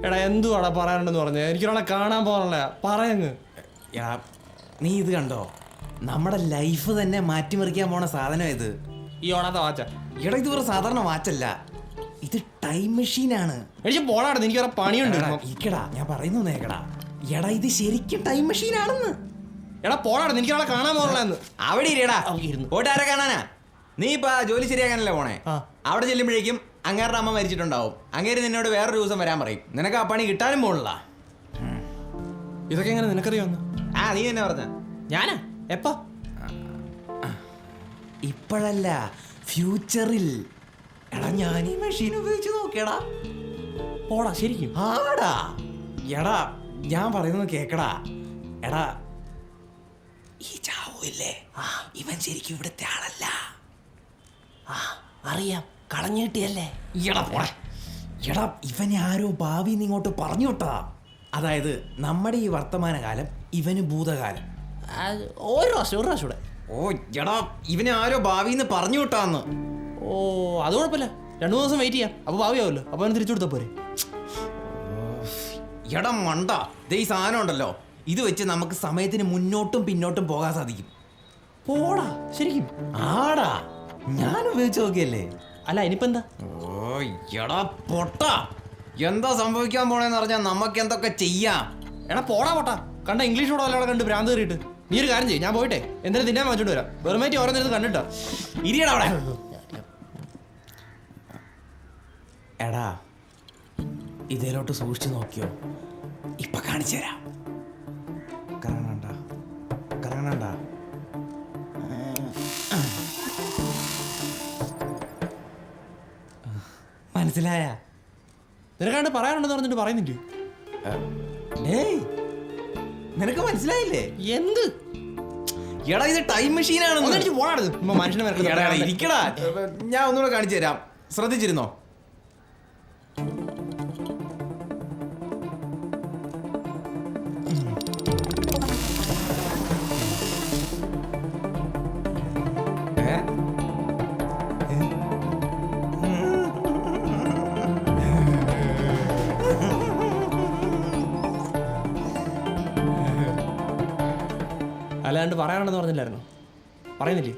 എടാ എന്തുവാടാ പറയാനുണ്ടെന്ന് പറഞ്ഞേ? എനിക്കൊരാളെ കാണാൻ പോകാനുള്ള പറയങ്ങ്. എടാ നീ ഇത് കണ്ടോ? നമ്മുടെ ലൈഫ് തന്നെ മാറ്റിമറിക്കാൻ പോണ സാധനം ഇത്. ഈ ഓണാത്ത വാച്ച. എടാ ഇത് ഒരു സാധാരണ വാച്ചല്ല, ഇത് ടൈം മെഷീനാണ്. എനിക്ക് പോണാടുന്നു, എനിക്ക് വേറെ പണിയുണ്ട്. ഇക്കടാ ഞാൻ പറയുന്നു നേക്കടാ. എടാ ഇത് ശരിക്കും ടൈം മെഷീനാണെന്ന്. എടാ പോണാടുന്നു, എനിക്കൊരാളെ കാണാൻ പോകണന്ന്. അവിടെ ഇരിയടാ. പോയിട്ട് ആരെ കാണാനാ? നീ ഇപ്പൊ ജോലി ശരിയാക്കാനല്ലേ പോണേ? അവിടെ ചെല്ലുമ്പോഴേക്കും അങ്ങേരുടെ അമ്മ മരിച്ചിട്ടുണ്ടാവും. അങ്ങേര് നിന്നോട് വേറൊരു ദിവസം വരാൻ പറയും. നിനക്ക് ആ പണി കിട്ടാനും പോണില്ല. ഇതൊക്കെ എങ്ങനെ നിനക്കറിയാവുന്നു? നീ തന്നെ പറഞ്ഞ. ഞാനാ? എപ്പോ? ഇപ്പോഴല്ല, ഫ്യൂച്ചറിൽ. എടാ ഞാൻ ഈ മെഷീൻ ഉപയോഗിച്ച് നോക്കിയടാ. പോടാ ശരിക്കും? ആടാ. എടാ ഞാൻ പറയുന്നത് കേക്കടാ. എടാ ഈ ചാവൂല്ലേ, ഇവൻ ശരിക്കും ഇവിടുത്തെ ആളല്ല. അറിയാം, കളഞ്ഞു കിട്ടിയല്ലേ. എടാ പോടാ. എടാ ഇവനെ ആരോ ഭാവിന്ന് ഇങ്ങോട്ട് പറഞ്ഞു വിട്ടാ. അതായത് നമ്മുടെ ഈ വർത്തമാനകാലം ഇവന് ഭൂതകാലം. ഒരു പ്രാവശ്യം കൂടെ. ഓ എടാ ഇവനെ ആരോ ഭാവിന്ന് പറഞ്ഞു വിട്ടാന്ന്. ഓ അത് കുഴപ്പമില്ല, 2 ദിവസം വെയിറ്റ് ചെയ്യാം. അപ്പൊ ഭാവിയാവല്ലോ. അപ്പൊ അവന് തിരിച്ചു കൊടുത്താ പോരെ? എടാ മണ്ട, ഈ സാധനം ഉണ്ടല്ലോ, ഇത് വെച്ച് നമുക്ക് സമയത്തിന് മുന്നോട്ടും പിന്നോട്ടും പോകാൻ സാധിക്കും. പോടാ ശരിക്കും? ആടാ ഞാൻ ഉപയോഗിച്ച് നോക്കിയല്ലേ. അല്ല ഇനിയിപ്പോ എന്താ? ഓ എടാ പൊട്ട, എന്താ സംഭവിക്കാൻ പോണേന്ന് പറഞ്ഞാൽ നമുക്ക് എന്തൊക്കെ ചെയ്യാം. എടാ പോടാ പൊട്ടാ, കണ്ട ഇംഗ്ലീഷോടെ അല്ലാതെ കണ്ട് ഭ്രാന്ത് കയറിയിട്ട്. നീ ഒരു കാര്യം ചെയ്യും, ഞാൻ പോയിട്ടെ എന്തെങ്കിലും തിന്നാൻ വാങ്ങിച്ചോണ്ട് വരാം. വെറുമേറ്റി ഓരോന്നിരുന്ന് കണ്ടിട്ടാ. ഇരിയടാ അവിടെ. എടാ ഇതിലോട്ട് സൂക്ഷിച്ചു നോക്കിയോ? ഇപ്പൊ കാണിച്ചു തരാം. കറങ്ങണ്ട കറങ്ങണ്ട. മനസ്സിലായ? നിനക്കാണ്ട് പറയാനുണ്ടെന്ന് പറഞ്ഞിട്ട് പറയുന്നില്ലേ? നിനക്ക് മനസ്സിലായില്ലേ? എന്ത്? എടാ ഇത് ടൈം മെഷീനാണ്. മനുഷ്യനെ ഇരിക്കടാ, ഞാൻ ഒന്നുകൂടെ കാണിച്ചു തരാം. ശ്രദ്ധിച്ചിരുന്നോ? അല്ലാണ്ട് പറയാനുണ്ടെന്ന് പറഞ്ഞില്ലായിരുന്നോ? പറയുന്നില്ലേ?